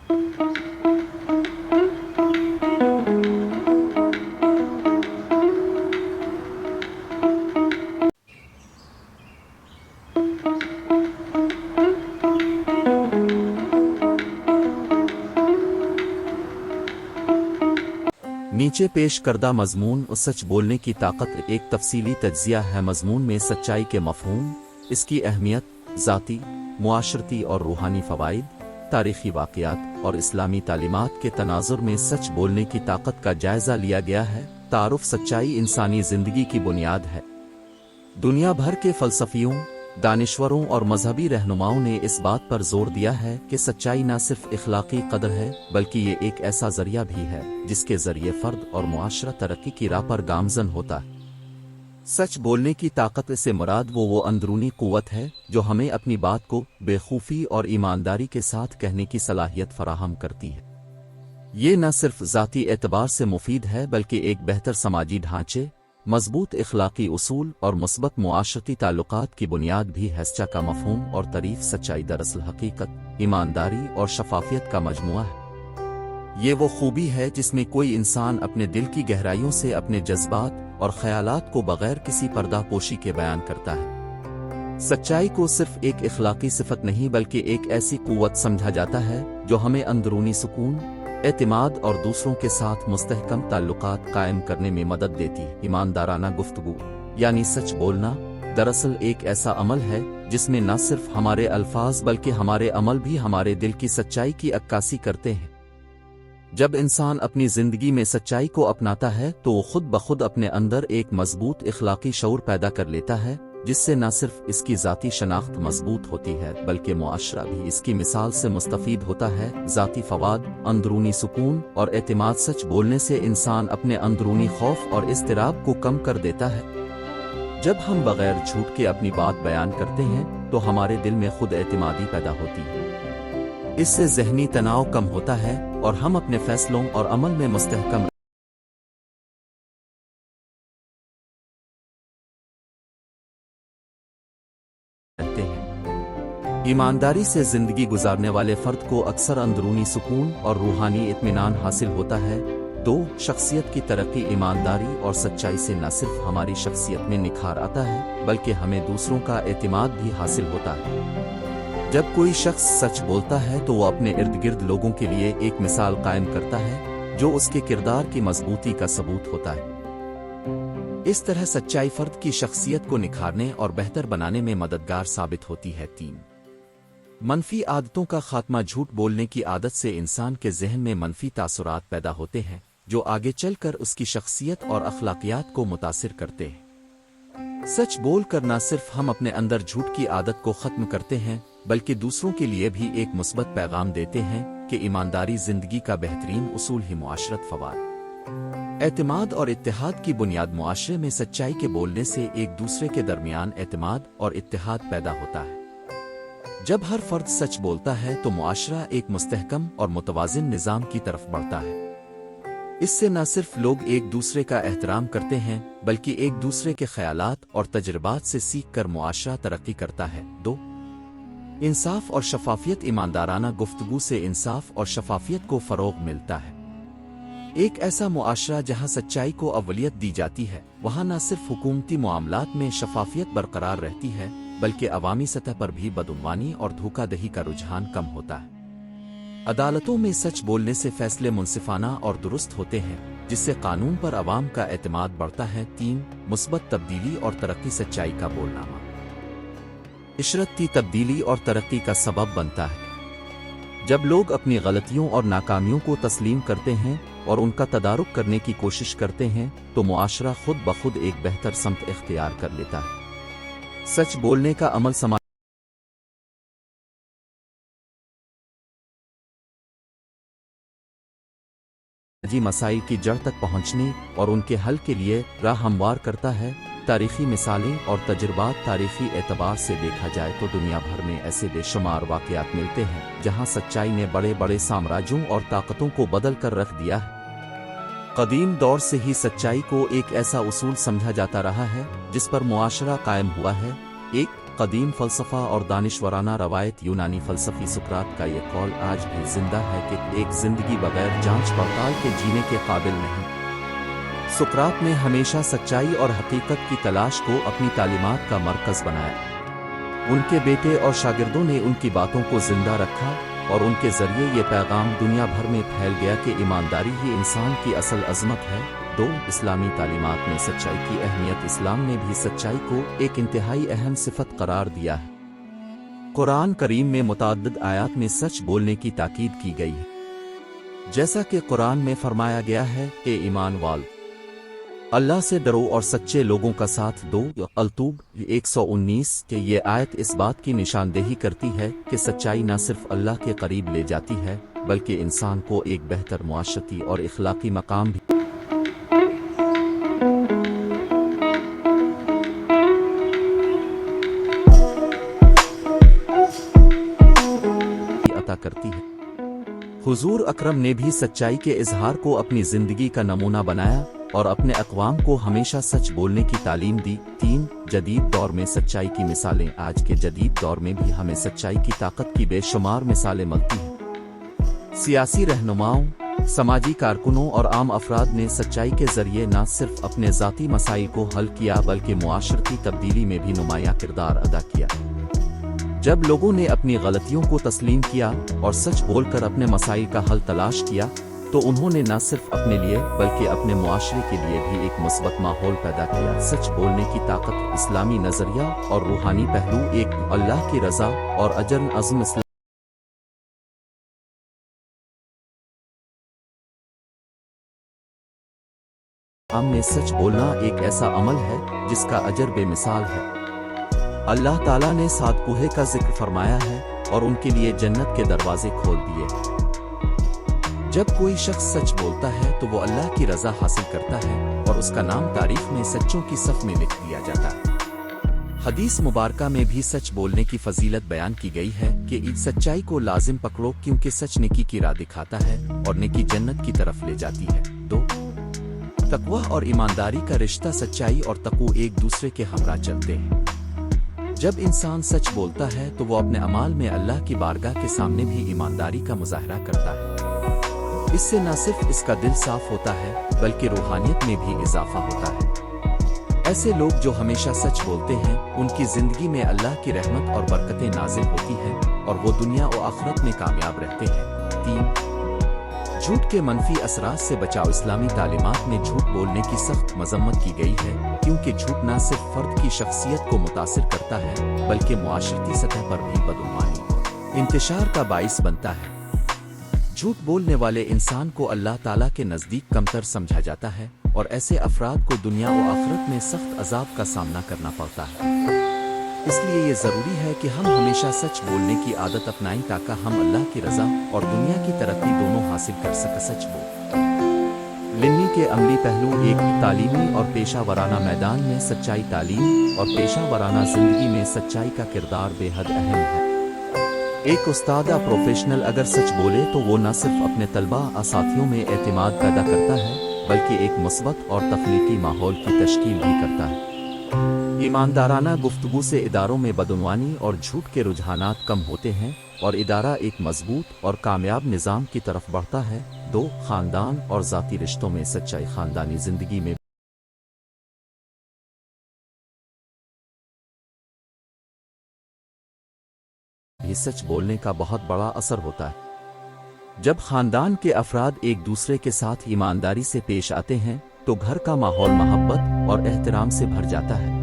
نیچے پیش کردہ مضمون اور سچ بولنے کی طاقت ایک تفصیلی تجزیہ ہے۔ مضمون میں سچائی کے مفہوم، اس کی اہمیت، ذاتی، معاشرتی اور روحانی فوائد، تاریخی واقعات اور اسلامی تعلیمات کے تناظر میں سچ بولنے کی طاقت کا جائزہ لیا گیا ہے۔ تعارف: سچائی انسانی زندگی کی بنیاد ہے۔ دنیا بھر کے فلسفیوں، دانشوروں اور مذہبی رہنماؤں نے اس بات پر زور دیا ہے کہ سچائی نہ صرف اخلاقی قدر ہے بلکہ یہ ایک ایسا ذریعہ بھی ہے جس کے ذریعے فرد اور معاشرہ ترقی کی راہ پر گامزن ہوتا ہے۔ سچ بولنے کی طاقت سے مراد وہ اندرونی قوت ہے جو ہمیں اپنی بات کو بے خوفی اور ایمانداری کے ساتھ کہنے کی صلاحیت فراہم کرتی ہے۔ یہ نہ صرف ذاتی اعتبار سے مفید ہے بلکہ ایک بہتر سماجی ڈھانچے، مضبوط اخلاقی اصول اور مثبت معاشرتی تعلقات کی بنیاد بھی ہے۔ سچا کا مفہوم اور تعریف: سچائی دراصل حقیقت، ایمانداری اور شفافیت کا مجموعہ ہے۔ یہ وہ خوبی ہے جس میں کوئی انسان اپنے دل کی گہرائیوں سے اپنے جذبات اور خیالات کو بغیر کسی پردہ پوشی کے بیان کرتا ہے۔ سچائی کو صرف ایک اخلاقی صفت نہیں بلکہ ایک ایسی قوت سمجھا جاتا ہے جو ہمیں اندرونی سکون، اعتماد اور دوسروں کے ساتھ مستحکم تعلقات قائم کرنے میں مدد دیتی ہے۔ ایماندارانہ گفتگو یعنی سچ بولنا دراصل ایک ایسا عمل ہے جس میں نہ صرف ہمارے الفاظ بلکہ ہمارے عمل بھی ہمارے دل کی سچائی کی عکاسی کرتے ہیں۔ جب انسان اپنی زندگی میں سچائی کو اپناتا ہے تو وہ خود بخود اپنے اندر ایک مضبوط اخلاقی شعور پیدا کر لیتا ہے، جس سے نہ صرف اس کی ذاتی شناخت مضبوط ہوتی ہے بلکہ معاشرہ بھی اس کی مثال سے مستفید ہوتا ہے۔ ذاتی فوائد: اندرونی سکون اور اعتماد: سچ بولنے سے انسان اپنے اندرونی خوف اور اضطراب کو کم کر دیتا ہے۔ جب ہم بغیر جھوٹ کے اپنی بات بیان کرتے ہیں تو ہمارے دل میں خود اعتمادی پیدا ہوتی ہے۔ اس سے ذہنی تناؤ کم ہوتا ہے اور ہم اپنے فیصلوں اور عمل میں مستحکم رہتے ہیں۔ ایمانداری سے زندگی گزارنے والے فرد کو اکثر اندرونی سکون اور روحانی اطمینان حاصل ہوتا ہے۔ 2. شخصیت کی ترقی: ایمانداری اور سچائی سے نہ صرف ہماری شخصیت میں نکھار آتا ہے بلکہ ہمیں دوسروں کا اعتماد بھی حاصل ہوتا ہے۔ جب کوئی شخص سچ بولتا ہے تو وہ اپنے ارد گرد لوگوں کے لیے ایک مثال قائم کرتا ہے جو اس کے کردار کی مضبوطی کا ثبوت ہوتا ہے۔ اس طرح سچائی فرد کی شخصیت کو نکھارنے اور بہتر بنانے میں مددگار ثابت ہوتی ہے۔ 3. منفی عادتوں کا خاتمہ: جھوٹ بولنے کی عادت سے انسان کے ذہن میں منفی تاثرات پیدا ہوتے ہیں جو آگے چل کر اس کی شخصیت اور اخلاقیات کو متاثر کرتے ہیں۔ سچ بول کر نہ صرف ہم اپنے اندر جھوٹ کی عادت کو ختم کرتے ہیں بلکہ دوسروں کے لیے بھی ایک مثبت پیغام دیتے ہیں کہ ایمانداری زندگی کا بہترین اصول ہے۔ معاشرت فوائد: اعتماد اور اتحاد کی بنیاد: معاشرے میں سچائی کے بولنے سے ایک دوسرے کے درمیان اعتماد اور اتحاد پیدا ہوتا ہے۔ جب ہر فرد سچ بولتا ہے تو معاشرہ ایک مستحکم اور متوازن نظام کی طرف بڑھتا ہے۔ اس سے نہ صرف لوگ ایک دوسرے کا احترام کرتے ہیں بلکہ ایک دوسرے کے خیالات اور تجربات سے سیکھ کر معاشرہ ترقی کرتا ہے۔ 2. انصاف اور شفافیت: ایماندارانہ گفتگو سے انصاف اور شفافیت کو فروغ ملتا ہے۔ ایک ایسا معاشرہ جہاں سچائی کو اولویت دی جاتی ہے وہاں نہ صرف حکومتی معاملات میں شفافیت برقرار رہتی ہے بلکہ عوامی سطح پر بھی بدعنوانی اور دھوکہ دہی کا رجحان کم ہوتا ہے۔ عدالتوں میں سچ بولنے سے فیصلے منصفانہ اور درست ہوتے ہیں جس سے قانون پر عوام کا اعتماد بڑھتا ہے۔ 3. مثبت تبدیلی اور ترقی: سچائی کا بولنا معاشرتی تبدیلی اور ترقی کا سبب بنتا ہے۔ جب لوگ اپنی غلطیوں اور ناکامیوں کو تسلیم کرتے ہیں اور ان کا تدارک کرنے کی کوشش کرتے ہیں تو معاشرہ خود بخود ایک بہتر سمت اختیار کر لیتا ہے۔ سچ بولنے کا عمل سماجی مسائل کی جڑ تک پہنچنے اور ان کے حل کے لیے راہ ہموار کرتا ہے۔ تاریخی مثالیں اور تجربات: تاریخی اعتبار سے دیکھا جائے تو دنیا بھر میں ایسے بے شمار واقعات ملتے ہیں جہاں سچائی نے بڑے بڑے سامراجیوں اور طاقتوں کو بدل کر رکھ دیا ہے۔ قدیم دور سے ہی سچائی کو ایک ایسا اصول سمجھا جاتا رہا ہے جس پر معاشرہ قائم ہوا ہے۔ ایک قدیم فلسفہ اور دانشورانہ روایت یونانی فلسفی سقراط کا یہ قول آج بھی زندہ ہے کہ ایک زندگی بغیر جانچ پڑتال کے جینے کے قابل نہیں۔ سقراط نے ہمیشہ سچائی اور حقیقت کی تلاش کو اپنی تعلیمات کا مرکز بنایا۔ ان کے بیٹے اور شاگردوں نے ان کی باتوں کو زندہ رکھا اور ان کے ذریعے یہ پیغام دنیا بھر میں پھیل گیا کہ ایمانداری ہی انسان کی اصل عظمت ہے۔ اسلامی تعلیمات میں سچائی کی اہمیت۔ اسلام نے بھی سچائی کو ایک انتہائی اہم صفت قرار دیا ہے۔ قرآن کریم میں متعدد آیات میں سچ بولنے کی تاکید کی گئی ہے، جیسا کہ قرآن میں فرمایا گیا ہے کہ ایمان والو اللہ سے ڈرو اور سچے لوگوں کا ساتھ دو۔ التوب 119 کہ یہ آیت اس بات کی نشاندہی کرتی ہے کہ سچائی نہ صرف اللہ کے قریب لے جاتی ہے بلکہ انسان کو ایک بہتر معاشرتی اور اخلاقی مقام بھی عطا کرتی ہے۔ حضور اکرم نے بھی سچائی کے اظہار کو اپنی زندگی کا نمونہ بنایا اور اپنے اقوام کو ہمیشہ سچ بولنے کی تعلیم دی۔ 3 جدید دور میں سچائی کی مثالیں۔ آج کے جدید دور میں بھی ہمیں سچائی کی طاقت کی بے شمار مثالیں ملتی ہیں۔ سیاسی رہنماؤں، سماجی کارکنوں اور عام افراد نے سچائی کے ذریعے نہ صرف اپنے ذاتی مسائل کو حل کیا بلکہ معاشرتی تبدیلی میں بھی نمایاں کردار ادا کیا۔ جب لوگوں نے اپنی غلطیوں کو تسلیم کیا اور سچ بول کر اپنے مسائل کا حل تلاش کیا تو انہوں نے نہ صرف اپنے لیے بلکہ اپنے معاشرے کے لیے بھی ایک مثبت ماحول پیدا کیا۔ سچ بولنے کی طاقت، اسلامی نظریہ اور روحانی پہلو۔ ایک اللہ کی رضا اور اجر عظم۔ اسلام میں سچ بولنا ایک ایسا عمل ہے جس کا اجر بے مثال ہے۔ اللہ تعالیٰ نے 7 کوہ کا ذکر فرمایا ہے اور ان کے لیے جنت کے دروازے کھول دیے۔ جب کوئی شخص سچ بولتا ہے تو وہ اللہ کی رضا حاصل کرتا ہے اور اس کا نام تاریخ میں سچوں کی صف میں لکھ دیا جاتا ہے۔ حدیث مبارکہ میں بھی سچ بولنے کی فضیلت بیان کی گئی ہے کہ سچائی کو لازم پکڑو کیونکہ سچ نیکی کی راہ دکھاتا ہے اور نیکی جنت کی طرف لے جاتی ہے۔ 2 تقوی اور ایمانداری کا رشتہ۔ سچائی اور تقوی ایک دوسرے کے ہمراہ چلتے ہیں۔ جب انسان سچ بولتا ہے تو وہ اپنے اعمال میں اللہ کی بارگاہ کے سامنے بھی ایمانداری کا مظاہرہ کرتا ہے۔ اس سے نہ صرف اس کا دل صاف ہوتا ہے بلکہ روحانیت میں بھی اضافہ ہوتا ہے۔ ایسے لوگ جو ہمیشہ سچ بولتے ہیں ان کی زندگی میں اللہ کی رحمت اور برکتیں نازل ہوتی ہیں اور وہ دنیا و آخرت میں کامیاب رہتے ہیں۔ 3 جھوٹ کے منفی اثرات سے بچاؤ۔ اسلامی تعلیمات میں جھوٹ بولنے کی سخت مذمت کی گئی ہے کیونکہ جھوٹ نہ صرف فرد کی شخصیت کو متاثر کرتا ہے بلکہ معاشرتی سطح پر بھی بدعنوانی، انتشار کا باعث بنتا ہے۔ جھوٹ بولنے والے انسان کو اللہ تعالیٰ کے نزدیک کمتر سمجھا جاتا ہے اور ایسے افراد کو دنیا و آخرت میں سخت عذاب کا سامنا کرنا پڑتا ہے۔ اس لیے یہ ضروری ہے کہ ہم ہمیشہ سچ بولنے کی عادت اپنائیں تاکہ ہم اللہ کی رضا اور دنیا کی ترقی دونوں حاصل کر سکیں۔ سچ بولنے کے عملی پہلو۔ ایک تعلیمی اور پیشہ ورانہ میدان میں سچائی۔ تعلیم اور پیشہ ورانہ زندگی میں سچائی کا کردار بے حد اہم ہے۔ ایک استاد یا پروفیشنل اگر سچ بولے تو وہ نہ صرف اپنے طلباء اور ساتھیوں میں اعتماد پیدا کرتا ہے بلکہ ایک مثبت اور تخلیقی ماحول کی تشکیل بھی کرتا ہے۔ ایماندارانہ گفتگو سے اداروں میں بدعنوانی اور جھوٹ کے رجحانات کم ہوتے ہیں اور ادارہ ایک مضبوط اور کامیاب نظام کی طرف بڑھتا ہے۔ 2 خاندان اور ذاتی رشتوں میں سچائی۔ خاندانی زندگی میں بھی سچ بولنے کا بہت بڑا اثر ہوتا ہے۔ جب خاندان کے افراد ایک دوسرے کے ساتھ ایمانداری سے پیش آتے ہیں تو گھر کا ماحول محبت اور احترام سے بھر جاتا ہے۔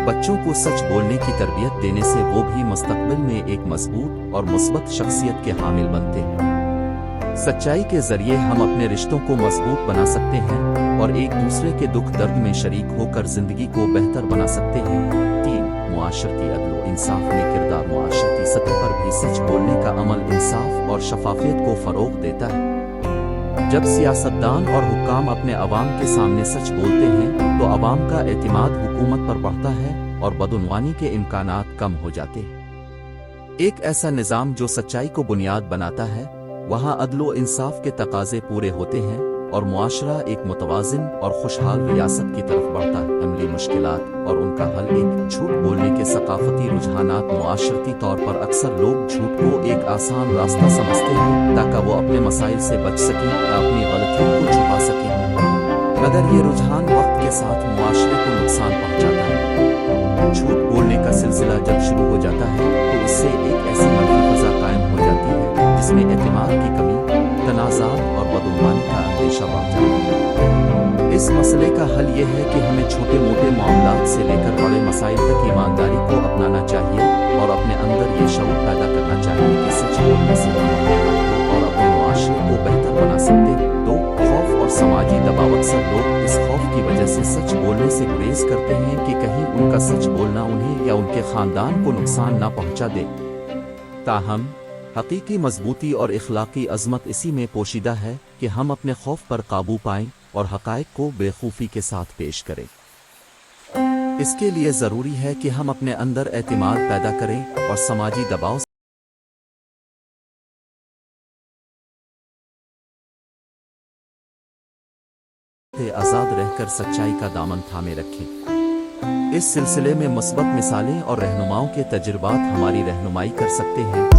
بچوں کو سچ بولنے کی تربیت دینے سے وہ بھی مستقبل میں ایک مضبوط اور مثبت شخصیت کے حامل بنتے ہیں۔ سچائی کے ذریعے ہم اپنے رشتوں کو مضبوط بنا سکتے ہیں اور ایک دوسرے کے دکھ درد میں شریک ہو کر زندگی کو بہتر بنا سکتے ہیں۔ 3 معاشرتی عدل و انصاف میں کردار۔ معاشرتی سطح پر بھی سچ بولنے کا عمل انصاف اور شفافیت کو فروغ دیتا ہے۔ جب سیاستدان اور حکام اپنے عوام کے سامنے سچ بولتے ہیں تو عوام کا اعتماد حکومت پر بڑھتا ہے اور بدعنوانی کے امکانات کم ہو جاتے ہیں۔ ایک ایسا نظام جو سچائی کو بنیاد بناتا ہے وہاں عدل و انصاف کے تقاضے پورے ہوتے ہیں اور معاشرہ ایک متوازن اور خوشحال ریاست کی طرف بڑھتا ہے۔ عملی مشکلات اور ان کا حل ایک جھوٹ بولنے کے ثقافتی رجحانات معاشرتی طور پر اکثر لوگ جھوٹ کو ایک آسان راستہ سمجھتے ہیں تاکہ وہ اپنے مسائل سے بچ سکیں یا اپنی غلطیوں کو چھپا سکیں، مگر یہ رجحان وقت کے ساتھ معاشرے کو نقصان پہنچاتا ہے۔ جھوٹ بولنے کا سلسلہ جب شروع ہو جاتا ہے تو اس سے ایک ایسی منفی فضا قائم ہو جاتی ہے جس میں اعتماد کی کمی، تنازعات اور بدعنوانی کا اندیشہ بڑھ جاتا ہے۔ اس مسئلے کا حل یہ ہے کہ ہمیں چھوٹے موٹے معاملات سے لے کر بڑے مسائل تک ایمانداری کو اپنانا چاہیے اور اپنے اندر یہ شعور پیدا کرنا چاہیے کہ سچ بولنے سے ہم اپنے وقت اور اپنے معاشرے کو بہتر بنا سکتے ہیں۔ دو، خوف اور سماجی دباؤ۔ اکثر لوگ اس خوف کی وجہ سے سچ بولنے سے گریز کرتے ہیں کہ کہیں ان کا سچ بولنا انہیں یا ان کے خاندان کو نقصان نہ پہنچا دے۔ تاہم حقیقی مضبوطی اور اخلاقی عظمت اسی میں پوشیدہ ہے کہ ہم اپنے خوف پر قابو پائیں اور حقائق کو بے خوفی کے ساتھ پیش کریں۔ اس کے لیے ضروری ہے کہ ہم اپنے اندر اعتماد پیدا کریں اور سماجی دباؤ سے آزاد رہ کر سچائی کا دامن تھامے رکھیں۔ اس سلسلے میں مثبت مثالیں اور رہنماؤں کے تجربات ہماری رہنمائی کر سکتے ہیں۔